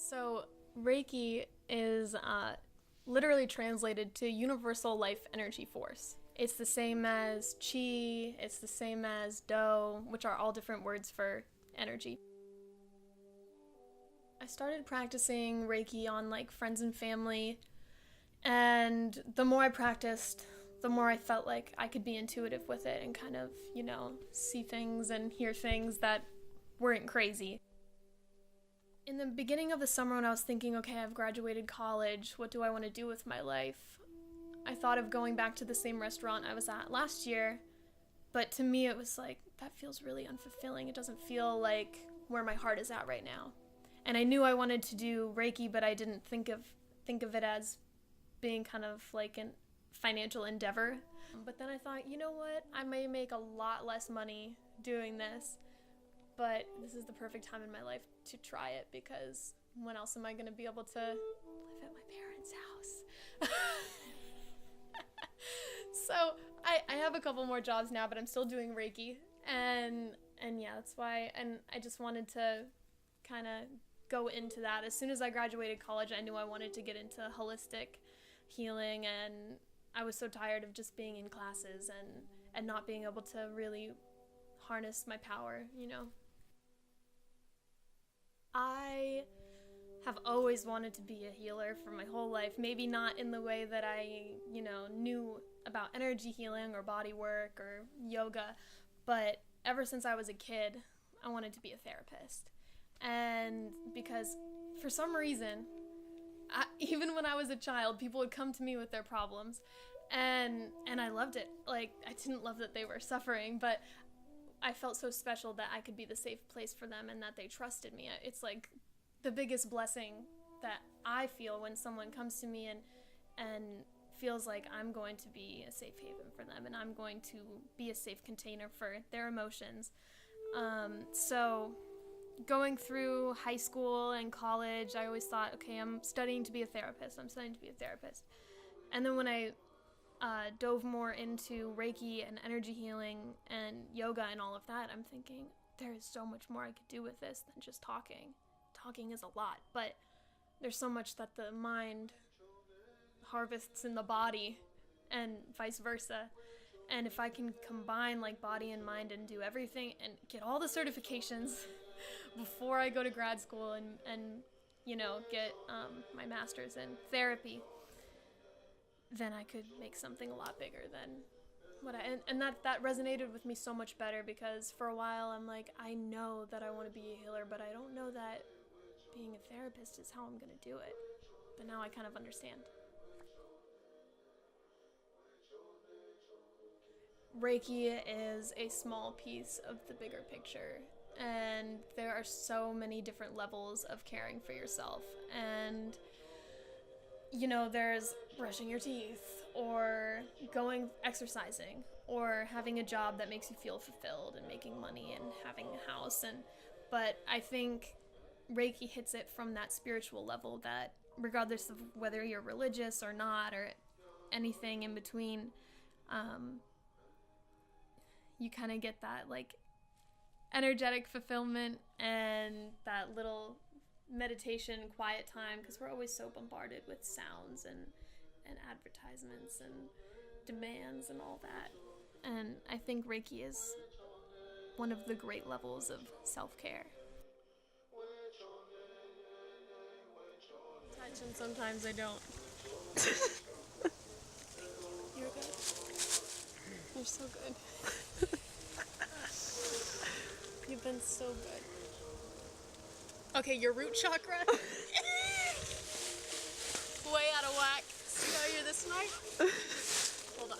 So Reiki is literally translated to universal life energy force. It's the same as Qi, it's the same as Do, which are all different words for energy. I started practicing Reiki on like friends and family, and the more I practiced, the more I felt like I could be intuitive with it and kind of, see things and hear things that weren't crazy. In the beginning of the summer when I was thinking, okay, I've graduated college, what do I want to do with my life? I thought of going back to the same restaurant I was at last year, but to me it was like, that feels really unfulfilling. It doesn't feel like where my heart is at right now. And I knew I wanted to do Reiki, but I didn't think of it as being kind of like a financial endeavor. But then I thought, you know what? I may make a lot less money doing this, but this is the perfect time in my life to try it, because when else am I going to be able to live at my parents' house? So I have a couple more jobs now, but I'm still doing Reiki, and yeah, that's why. And I just wanted to kind of go into that. As soon as I graduated college, I knew I wanted to get into holistic healing, and I was so tired of just being in classes and not being able to really harness my power, I have always wanted to be a healer for my whole life. Maybe not in the way that I, knew about energy healing or body work or yoga, but ever since I was a kid, I wanted to be a therapist. And because for some reason, even when I was a child, people would come to me with their problems, and I loved it. Like, I didn't love that they were suffering, but I felt so special that I could be the safe place for them and that they trusted me. It's like the biggest blessing that I feel when someone comes to me and feels like I'm going to be a safe haven for them and I'm going to be a safe container for their emotions. So going through high school and college, I always thought, okay, I'm studying to be a therapist. And then when I dove more into Reiki and energy healing and yoga and all of that, I'm thinking, there is so much more I could do with this than just talking. Talking is a lot, but there's so much that the mind harvests in the body and vice versa. And if I can combine like body and mind and do everything and get all the certifications before I go to grad school and get my master's in therapy, then I could make something a lot bigger than what and that resonated with me so much better, because for a while I'm like, I know that I want to be a healer, but I don't know that being a therapist is how I'm going to do it. But now I kind of understand. Reiki is a small piece of the bigger picture, and there are so many different levels of caring for yourself. And there's brushing your teeth, or exercising, or having a job that makes you feel fulfilled and making money and having a house. But I think Reiki hits it from that spiritual level that regardless of whether you're religious or not, or anything in between, you kind of get that like energetic fulfillment and that little meditation quiet time, because we're always so bombarded with sounds and advertisements and demands and all that. And I think Reiki is one of the great levels of self-care. Touch, and sometimes I don't. You're good. You're so good. You've been so good. Okay, your root chakra. Way out of whack. See how you're this night? Hold on.